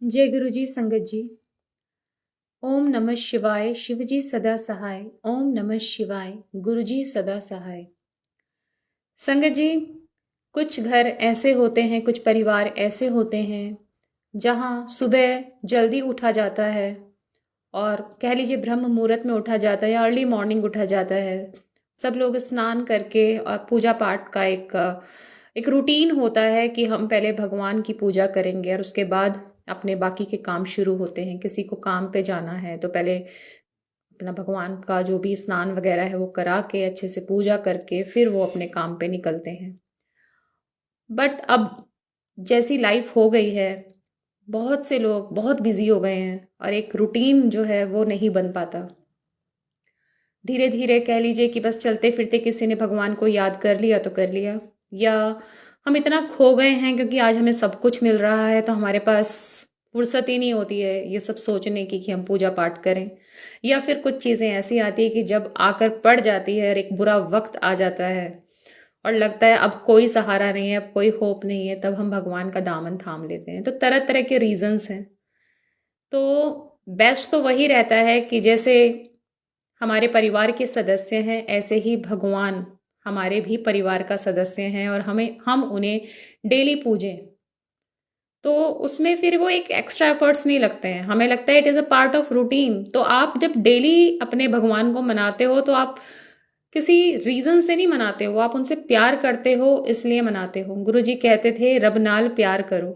जय गुरु जी। संगत जी, ओम नमः शिवाय। शिव जी सदा सहाय। ओम नमः शिवाय। गुरु जी सदा सहाय। संगत जी, कुछ घर ऐसे होते हैं, कुछ परिवार ऐसे होते हैं जहाँ सुबह जल्दी उठा जाता है और कह लीजिए ब्रह्म मुहूर्त में उठा जाता है या अर्ली मॉर्निंग उठा जाता है। सब लोग स्नान करके और पूजा पाठ का एक रूटीन होता है कि हम पहले भगवान की पूजा करेंगे और उसके बाद अपने बाकी के काम शुरू होते हैं। किसी को काम पे जाना है तो पहले अपना भगवान का जो भी स्नान वगैरह है वो करा के अच्छे से पूजा करके फिर वो अपने काम पे निकलते हैं। बट अब जैसी लाइफ हो गई है, बहुत से लोग बहुत बिजी हो गए हैं और एक रूटीन जो है वो नहीं बन पाता। धीरे धीरे कह लीजिए कि बस चलते फिरते किसी ने भगवान को याद कर लिया तो कर लिया, या हम इतना खो गए हैं क्योंकि आज हमें सब कुछ मिल रहा है तो हमारे पास फुर्सत ही नहीं होती है ये सब सोचने की कि हम पूजा पाठ करें। या फिर कुछ चीज़ें ऐसी आती है कि जब आकर पड़ जाती है और एक बुरा वक्त आ जाता है और लगता है अब कोई सहारा नहीं है, अब कोई होप नहीं है, तब हम भगवान का दामन थाम लेते हैं। तो तरह तरह के रीजंस हैं। तो बेस्ट तो वही रहता है कि जैसे हमारे परिवार के सदस्य हैं ऐसे ही भगवान हमारे भी परिवार का सदस्य हैं और हम उन्हें डेली पूजें। तो उसमें फिर वो एक एक्स्ट्रा एफर्ट्स नहीं लगते हैं, हमें लगता है it is a part of routine. तो आप जब डेली अपने भगवान को मनाते हो तो आप किसी रीजन से नहीं मनाते हो, आप उनसे प्यार करते हो इसलिए मनाते हो। गुरु जी कहते थे रब नाल प्यार करो।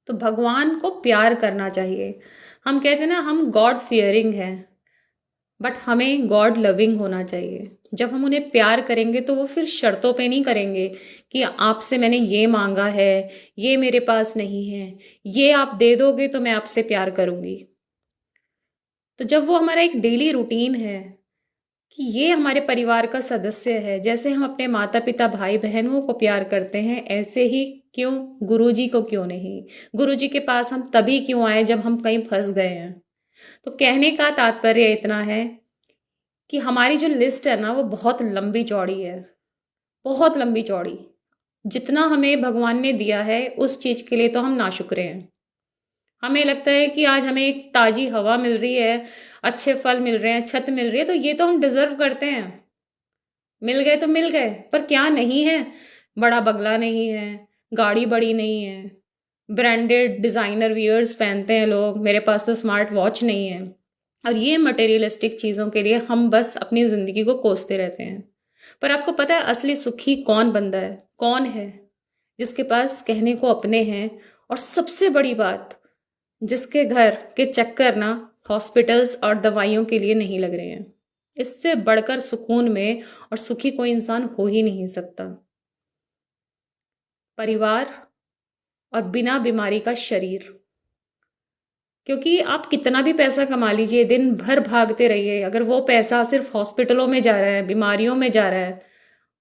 तो भगवान को प्यार करना चाहिए। हम कहते हैं ना हम गॉड फियरिंग हैं, बट हमें गॉड लविंग होना चाहिए। जब हम उन्हें प्यार करेंगे तो वो फिर शर्तों पे नहीं करेंगे कि आपसे मैंने ये मांगा है, ये मेरे पास नहीं है, ये आप दे दोगे तो मैं आपसे प्यार करूंगी। तो जब वो हमारा एक डेली रूटीन है कि ये हमारे परिवार का सदस्य है, जैसे हम अपने माता पिता भाई बहनों को प्यार करते हैं ऐसे ही क्यों गुरुजी को क्यों नहीं। गुरुजी के पास हम तभी क्यों आए जब हम कहीं फंस गए हैं। तो कहने का तात्पर्य इतना है कि हमारी जो लिस्ट है ना वो बहुत लंबी चौड़ी है, बहुत लंबी चौड़ी। जितना हमें भगवान ने दिया है उस चीज के लिए तो हम नाशुक्रे हैं। हमें लगता है कि आज हमें एक ताजी हवा मिल रही है, अच्छे फल मिल रहे हैं, छत मिल रही है, तो ये तो हम डिजर्व करते हैं। मिल गए तो मिल गए, पर क्या नहीं है। बड़ा बंगला नहीं है, गाड़ी बड़ी नहीं है, ब्रांडेड डिजाइनर वियर्स पहनते हैं लोग, मेरे पास तो स्मार्ट वॉच नहीं है। और ये मटेरियलिस्टिक चीज़ों के लिए हम बस अपनी ज़िंदगी को कोसते रहते हैं। पर आपको पता है असली सुखी कौन बंदा है, कौन है? जिसके पास कहने को अपने हैं, और सबसे बड़ी बात, जिसके घर के चक्कर ना हॉस्पिटल्स और दवाइयों के लिए नहीं लग रहे हैं। इससे बढ़कर सुकून में और सुखी कोई इंसान हो ही नहीं सकता। परिवार और बिना बीमारी का शरीर। क्योंकि आप कितना भी पैसा कमा लीजिए, दिन भर भागते रहिए, अगर वो पैसा सिर्फ हॉस्पिटलों में जा रहा है, बीमारियों में जा रहा है,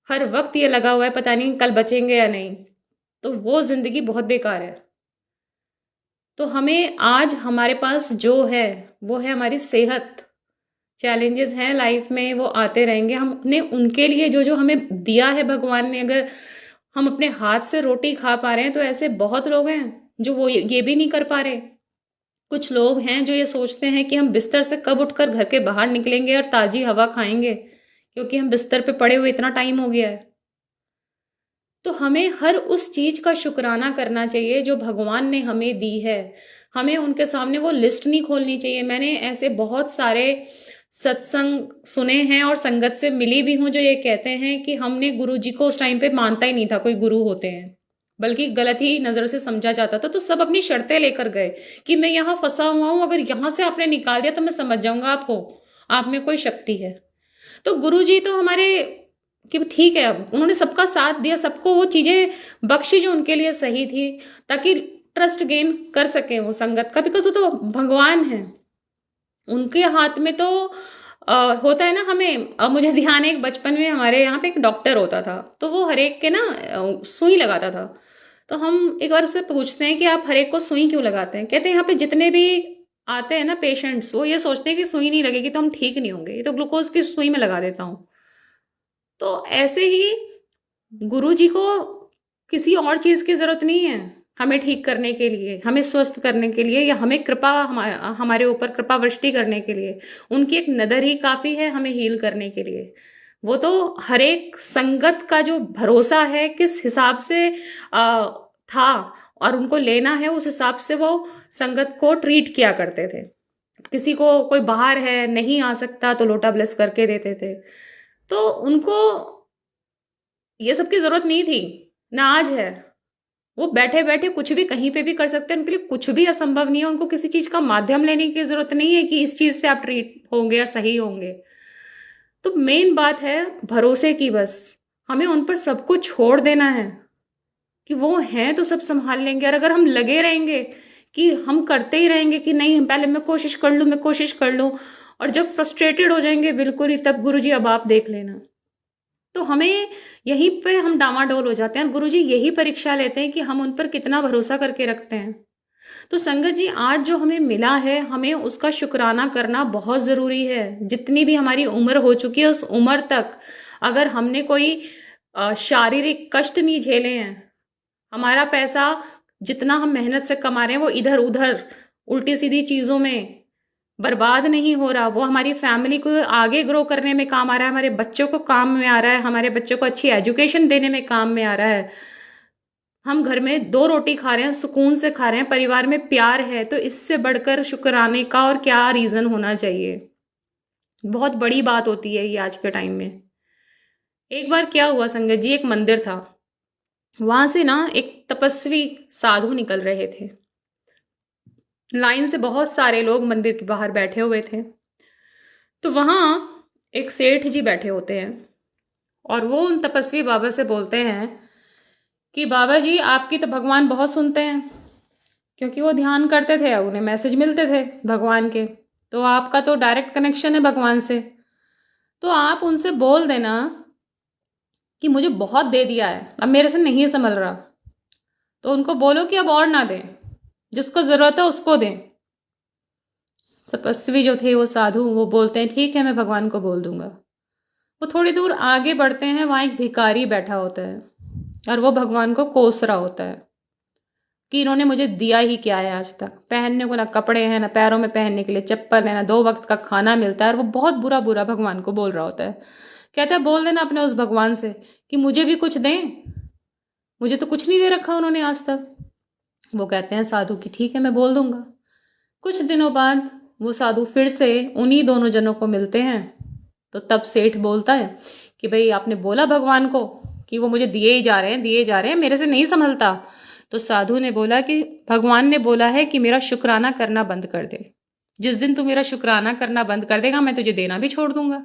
हर वक्त ये लगा हुआ है पता नहीं कल बचेंगे या नहीं, तो वो जिंदगी बहुत बेकार है। तो हमें आज हमारे पास जो है वो है हमारी सेहत। चैलेंजेस हैं लाइफ में, वो आते रहेंगे। हमने उनके लिए जो जो हमें दिया है भगवान ने, अगर हम अपने हाथ से रोटी खा पा रहे हैं तो ऐसे बहुत लोग हैं जो वो ये भी नहीं कर पा रहे। कुछ लोग हैं जो ये सोचते हैं कि हम बिस्तर से कब उठकर घर के बाहर निकलेंगे और ताजी हवा खाएंगे, क्योंकि हम बिस्तर पे पड़े हुए इतना टाइम हो गया है। तो हमें हर उस चीज का शुक्राना करना चाहिए जो भगवान ने हमें दी है। हमें उनके सामने वो लिस्ट नहीं खोलनी चाहिए। मैंने ऐसे बहुत सारे सत्संग सुने हैं और संगत से मिली भी हूं जो ये कहते हैं कि हमने गुरु जी को उस टाइम पे मानता ही नहीं था कोई गुरु होते हैं, बल्कि गलत ही नजर से समझा जाता था। तो सब अपनी शर्तें लेकर गए कि मैं यहाँ फंसा हुआ हूं, अगर यहाँ से आपने निकाल दिया तो मैं समझ जाऊंगा आप हो, आप में कोई शक्ति है। तो गुरु जी तो हमारे कि ठीक है, उन्होंने सबका साथ दिया, सबको वो चीजें बख्शी जो उनके लिए सही थी, ताकि ट्रस्ट गेन कर सके वो संगत का, बिकॉज वो तो भगवान है। उनके हाथ में तो होता है ना। हमें मुझे ध्यान है एक बचपन में हमारे यहाँ पे एक डॉक्टर होता था, तो वो हर एक के ना सुई लगाता था। तो हम एक बार उससे पूछते हैं कि आप हर एक को सुई क्यों लगाते हैं? कहते हैं यहाँ पे जितने भी आते हैं ना पेशेंट्स, वो ये सोचते हैं कि सुई नहीं लगेगी तो हम ठीक नहीं होंगे, ये तो ग्लूकोज की सुई में लगा देता हूँ। तो ऐसे ही गुरु जी को किसी और चीज की जरूरत नहीं है। हमें ठीक करने के लिए, हमें स्वस्थ करने के लिए, या हमें कृपा हमारे ऊपर कृपा वृष्टि करने के लिए। उनकी एक नज़र ही काफ़ी है हमें हील करने के लिए। वो तो हर एक संगत का जो भरोसा है किस हिसाब से था और उनको लेना है, उस हिसाब से वो संगत को ट्रीट किया करते थे। किसी को कोई बाहर है नहीं आ सकता तो लोटा ब्लेस करके देते थे। तो उनको ये सब की जरूरत नहीं थी, ना आज है। वो बैठे बैठे कुछ भी कहीं पे भी कर सकते हैं, उनके लिए कुछ भी असंभव नहीं है। उनको किसी चीज का माध्यम लेने की जरूरत नहीं है कि इस चीज से आप ट्रीट होंगे या सही होंगे। तो मेन बात है भरोसे की, बस हमें उन पर सब कुछ छोड़ देना है कि वो हैं तो सब संभाल लेंगे। और अगर हम लगे रहेंगे कि हम करते ही रहेंगे कि नहीं पहले मैं कोशिश कर लूँ, मैं कोशिश कर लूँ, और जब फ्रस्ट्रेटेड हो जाएंगे बिल्कुल ही, तब गुरुजी अब आप देख लेना। तो हमें यहीं पे हम डामाडोल हो जाते हैं और गुरुजी यही परीक्षा लेते हैं कि हम उन पर कितना भरोसा करके रखते हैं। तो संगत जी, आज जो हमें मिला है हमें उसका शुक्राना करना बहुत ज़रूरी है। जितनी भी हमारी उम्र हो चुकी है उस उम्र तक अगर हमने कोई शारीरिक कष्ट नहीं झेले हैं, हमारा पैसा जितना हम मेहनत से कमा रहे हैं वो इधर उधर उल्टी सीधी चीज़ों में बर्बाद नहीं हो रहा, वो हमारी फैमिली को आगे ग्रो करने में काम आ रहा है, हमारे बच्चों को काम में आ रहा है, हमारे बच्चों को अच्छी एजुकेशन देने में काम में आ रहा है, हम घर में 2 रोटी खा रहे हैं, सुकून से खा रहे हैं, परिवार में प्यार है, तो इससे बढ़कर शुक्राने का और क्या रीज़न होना चाहिए। बहुत बड़ी बात होती है ये आज के टाइम में। एक बार क्या हुआ संगत जी, एक मंदिर था, वहां से ना एक तपस्वी साधु निकल रहे थे। लाइन से बहुत सारे लोग मंदिर के बाहर बैठे हुए थे। तो वहां एक सेठ जी बैठे होते हैं और वो उन तपस्वी बाबा से बोलते हैं कि बाबा जी आपकी तो भगवान बहुत सुनते हैं, क्योंकि वो ध्यान करते थे, उन्हें मैसेज मिलते थे भगवान के, तो आपका तो डायरेक्ट कनेक्शन है भगवान से, तो आप उनसे बोल देना कि मुझे बहुत दे दिया है, अब मेरे से नहीं संभल रहा, तो उनको बोलो कि अब और ना दें, जिसको ज़रूरत है उसको दें। तपस्वी जो थे वो साधु, वो बोलते हैं ठीक है मैं भगवान को बोल दूंगा। वो थोड़ी दूर आगे बढ़ते हैं, वहाँ एक भिखारी बैठा होता है और वो भगवान को कोस रहा होता है कि इन्होंने मुझे दिया ही क्या है आज तक, पहनने को ना कपड़े हैं, ना पैरों में पहनने के लिए चप्पल है, ना 2 वक्त का खाना मिलता है। और वो बहुत बुरा बुरा भगवान को बोल रहा होता है। कहता है बोल देना अपने उस भगवान से कि मुझे भी कुछ दें, मुझे तो कुछ नहीं दे रखा उन्होंने आज तक। वो कहते हैं साधु कि ठीक है मैं बोल दूंगा। कुछ दिनों बाद वो साधु फिर से उन्हीं दोनों जनों को मिलते हैं। तो तब सेठ बोलता है कि भाई आपने बोला भगवान को कि वो मुझे दिए ही जा रहे हैं, दिए जा रहे हैं, मेरे से नहीं संभलता। तो साधु ने बोला कि भगवान ने बोला है कि मेरा शुक्राना करना बंद कर दे, जिस दिन तू मेरा शुक्राना करना बंद कर देगा मैं तुझे देना भी छोड़ दूंगा।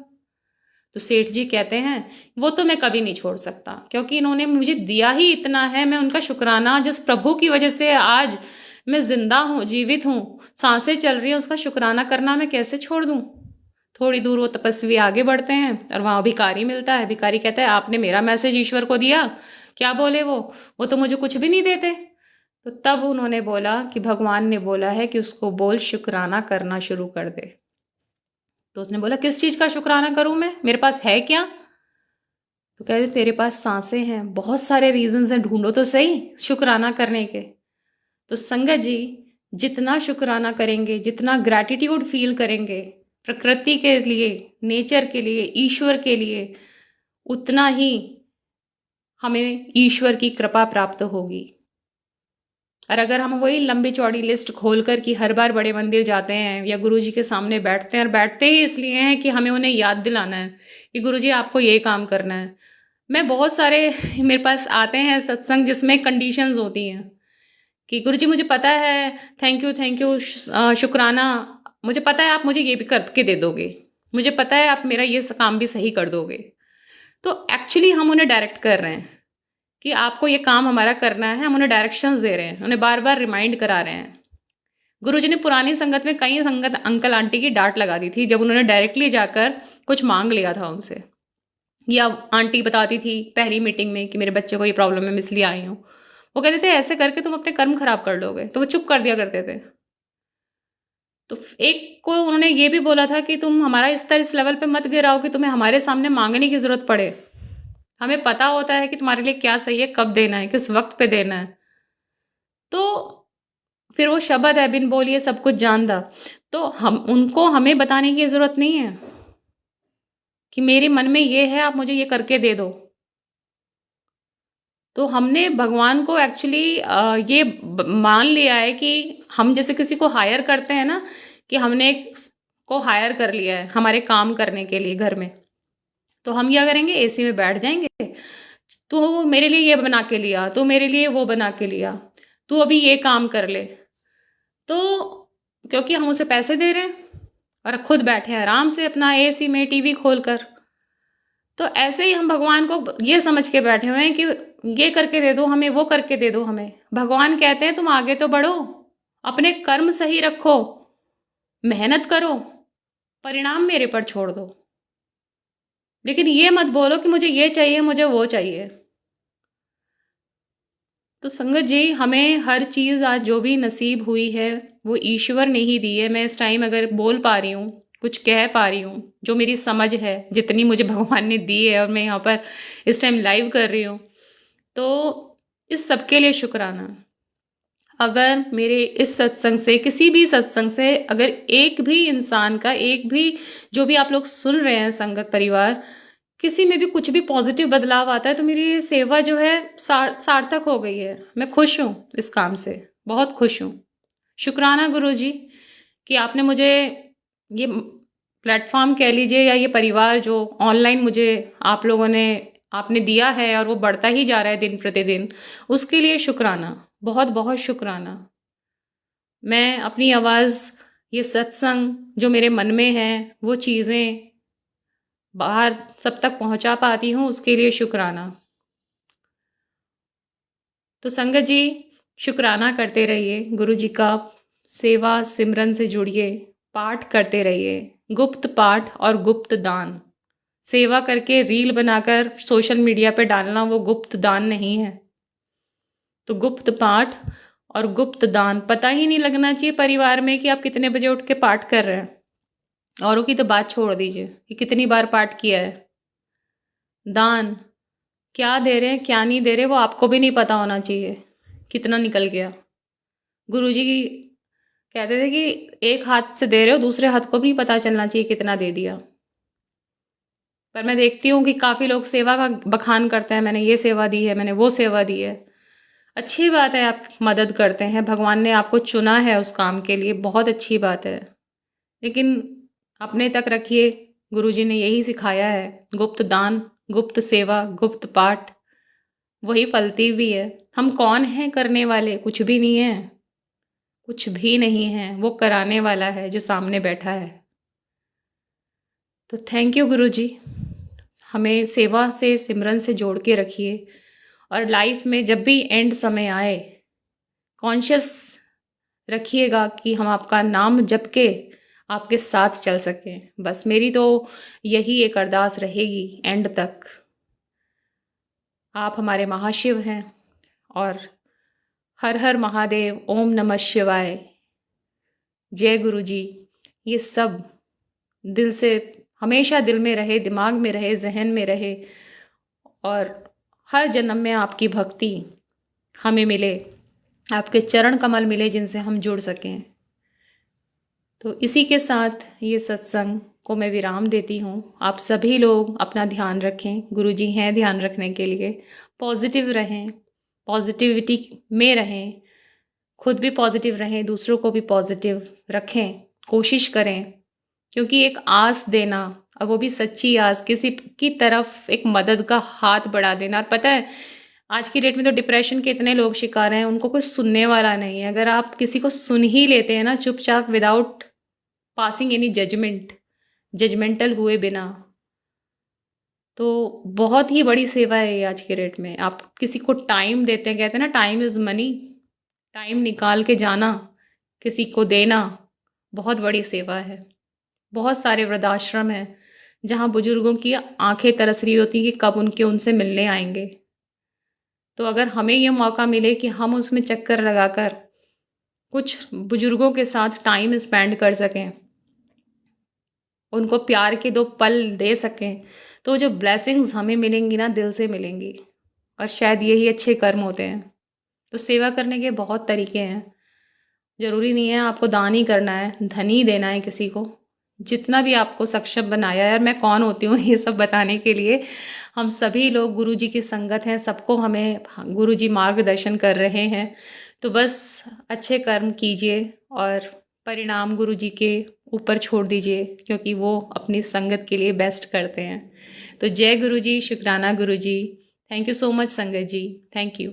तो सेठ जी कहते हैं वो तो मैं कभी नहीं छोड़ सकता, क्योंकि इन्होंने मुझे दिया ही इतना है, मैं उनका शुक्राना, जिस प्रभु की वजह से आज मैं जिंदा हूँ, जीवित हूँ, सांसें चल रही हैं, उसका शुक्राना करना मैं कैसे छोड़ दूँ। थोड़ी दूर वो तपस्वी आगे बढ़ते हैं और वहाँ भिखारी मिलता है। भिखारी कहता है आपने मेरा मैसेज ईश्वर को दिया, क्या बोले वो तो मुझे कुछ भी नहीं देते। तो तब उन्होंने बोला कि भगवान ने बोला है कि उसको बोल शुक्राना करना शुरू कर दे। तो उसने बोला किस चीज़ का शुक्राना करूं मैं, मेरे पास है क्या। तो कहते तेरे पास सांसें हैं, बहुत सारे रीजंस हैं, ढूंढो तो सही शुक्राना करने के। तो संगत जी, जितना शुक्राना करेंगे, जितना ग्रैटिट्यूड फील करेंगे प्रकृति के लिए, नेचर के लिए, ईश्वर के लिए, उतना ही हमें ईश्वर की कृपा प्राप्त होगी। और अगर हम वही लंबी चौड़ी लिस्ट खोलकर कि हर बार बड़े मंदिर जाते हैं या गुरुजी के सामने बैठते हैं, और बैठते ही इसलिए हैं कि हमें उन्हें याद दिलाना है कि गुरुजी आपको ये काम करना है। मैं बहुत सारे मेरे पास आते हैं सत्संग जिसमें कंडीशंस होती हैं कि गुरुजी मुझे पता है, थैंक यू शुक्राना, मुझे पता है आप मुझे ये भी करके दे दोगे, मुझे पता है आप मेरा ये काम भी सही कर दोगे। तो एक्चुअली हम उन्हें डायरेक्ट कर रहे हैं कि आपको ये काम हमारा करना है, हम उन्हें डायरेक्शंस दे रहे हैं, उन्हें बार बार रिमाइंड करा रहे हैं। गुरुजी ने पुरानी संगत में कई संगत अंकल आंटी की डांट लगा दी थी जब उन्होंने डायरेक्टली जाकर कुछ मांग लिया था उनसे, या आंटी बताती थी पहली मीटिंग में कि मेरे बच्चे को ये प्रॉब्लम है मैं इसलिए आई हूँ, वो कहते थे ऐसे करके तुम अपने कर्म खराब कर लोगे, तो वो चुप कर दिया करते थे। तो एक को उन्होंने ये भी बोला था कि तुम हमारा स्तर इस लेवल पे मत गिराओ कि तुम्हें हमारे सामने मांगने की जरूरत पड़े, हमें पता होता है कि तुम्हारे लिए क्या सही है, कब देना है, किस वक्त पे देना है। तो फिर वो शब्द है, बिन बोलिए सब कुछ जानदा। तो हमें बताने की ज़रूरत नहीं है कि मेरे मन में ये है, आप मुझे ये करके दे दो। तो हमने भगवान को एक्चुअली ये मान लिया है कि हम जैसे किसी को हायर करते हैं ना, कि हमने एक को हायर कर लिया है हमारे काम करने के लिए घर में। तो हम क्या करेंगे, एसी में बैठ जाएंगे, तू मेरे लिए ये बना के लिया, तू मेरे लिए वो बना के लिया, तू अभी ये काम कर ले। तो क्योंकि हम उसे पैसे दे रहे हैं और खुद बैठे हैं आराम से अपना एसी में टीवी खोलकर। तो ऐसे ही हम भगवान को ये समझ के बैठे हुए हैं कि ये करके दे दो हमें, वो करके दे दो हमें। भगवान कहते हैं तुम आगे तो बढ़ो, अपने कर्म सही रखो, मेहनत करो, परिणाम मेरे पर छोड़ दो। लेकिन ये मत बोलो कि मुझे ये चाहिए, मुझे वो चाहिए। तो संगत जी, हमें हर चीज़ आज जो भी नसीब हुई है वो ईश्वर ने ही दी है। मैं इस टाइम अगर बोल पा रही हूँ, कुछ कह पा रही हूँ, जो मेरी समझ है जितनी मुझे भगवान ने दी है, और मैं यहाँ पर इस टाइम लाइव कर रही हूँ, तो इस सब के लिए शुक्राना। अगर मेरे इस सत्संग से, किसी भी सत्संग से, अगर एक भी इंसान का, एक भी जो भी आप लोग सुन रहे हैं संगत परिवार, किसी में भी कुछ भी पॉजिटिव बदलाव आता है, तो मेरी ये सेवा जो है सार्थक हो गई है। मैं खुश हूँ इस काम से, बहुत खुश हूँ। शुक्राना गुरु जी कि आपने मुझे ये प्लेटफॉर्म कह लीजिए, या ये परिवार जो ऑनलाइन मुझे आप लोगों ने आपने दिया है, और वो बढ़ता ही जा रहा है दिन प्रतिदिन, उसके लिए शुक्राना, बहुत बहुत शुक्राना। मैं अपनी आवाज़, ये सत्संग जो मेरे मन में है, वो चीज़ें बाहर सब तक पहुंचा पाती हूँ, उसके लिए शुक्राना। तो संगत जी, शुक्राना करते रहिए, गुरु जी का सेवा सिमरन से जुड़िए, पाठ करते रहिए, गुप्त पाठ और गुप्त दान। सेवा करके रील बनाकर सोशल मीडिया पे डालना वो गुप्त दान नहीं है। तो गुप्त पाठ और गुप्त दान, पता ही नहीं लगना चाहिए परिवार में कि आप कितने बजे उठ के पाठ कर रहे हैं। औरों की तो बात छोड़ दीजिए कि कितनी बार पाठ किया है। दान क्या दे रहे हैं, क्या नहीं दे रहे, वो आपको भी नहीं पता होना चाहिए कितना निकल गया। गुरुजी कहते थे कि एक हाथ से दे रहे हो, दूसरे हाथ को भी नहीं पता चलना चाहिए कितना दे दिया। पर मैं देखती हूँ कि काफ़ी लोग सेवा का बखान करते हैं, मैंने ये सेवा दी है, मैंने वो सेवा दी है। अच्छी बात है, आप मदद करते हैं, भगवान ने आपको चुना है उस काम के लिए, बहुत अच्छी बात है। लेकिन अपने तक रखिए, गुरुजी ने यही सिखाया है, गुप्त दान, गुप्त सेवा, गुप्त पाठ, वही फलती भी है। हम कौन हैं करने वाले, कुछ भी नहीं है, कुछ भी नहीं है, वो कराने वाला है जो सामने बैठा है। तो थैंक यू गुरुजी, हमें सेवा से, सिमरन से जोड़ के रखिए, और लाइफ में जब भी एंड समय आए, कॉन्शियस रखिएगा कि हम आपका नाम जप के आपके साथ चल सकें। बस मेरी तो यही एक अरदास रहेगी एंड तक। आप हमारे महाशिव हैं, और हर हर महादेव, ओम नमः शिवाय, जय गुरु जी, ये सब दिल से हमेशा दिल में रहे, दिमाग में रहे, जहन में रहे, और हर जन्म में आपकी भक्ति हमें मिले, आपके चरण कमल मिले जिनसे हम जुड़ सकें। तो इसी के साथ ये सत्संग को मैं विराम देती हूँ। आप सभी लोग अपना ध्यान रखें, गुरुजी हैं ध्यान रखने के लिए। पॉजिटिव रहें, पॉजिटिविटी में रहें, खुद भी पॉजिटिव रहें, दूसरों को भी पॉजिटिव रखें, कोशिश करें। क्योंकि एक आस देना, और वो भी सच्ची आस, किसी की तरफ एक मदद का हाथ बढ़ा देना। और पता है आज की डेट में तो डिप्रेशन के इतने लोग शिकार हैं, उनको कोई सुनने वाला नहीं है। अगर आप किसी को सुन ही लेते हैं ना चुपचाप, without passing any judgement, judgemental हुए बिना, तो बहुत ही बड़ी सेवा है ये आज के डेट में। आप किसी को टाइम देते हैं, कहते हैं ना टाइम इज़ मनी, टाइम निकाल के जाना, किसी को देना, बहुत बड़ी सेवा है। बहुत सारे वृद्धाश्रम हैं जहाँ बुजुर्गों की आंखें तरस रही होती कि कब उनसे मिलने आएंगे। तो अगर हमें ये मौका मिले कि हम उसमें चक्कर लगाकर कुछ बुजुर्गों के साथ टाइम स्पेंड कर सकें, उनको प्यार के 2 पल दे सकें, तो जो ब्लेसिंग्स हमें मिलेंगी ना, दिल से मिलेंगी। और शायद यही अच्छे कर्म होते हैं। तो सेवा करने के बहुत तरीके हैं। ज़रूरी नहीं है आपको दान ही करना है, धन ही देना है किसी को। जितना भी आपको सक्षम बनाया, यार मैं कौन होती हूँ ये सब बताने के लिए। हम सभी लोग गुरु जी की संगत हैं, सबको हमें गुरु जी मार्गदर्शन कर रहे हैं। तो बस अच्छे कर्म कीजिए और परिणाम गुरु जी के ऊपर छोड़ दीजिए, क्योंकि वो अपनी संगत के लिए बेस्ट करते हैं। तो जय गुरु जी, शुक्राना गुरु जी। थैंक यू सो मच संगत जी, थैंक यू।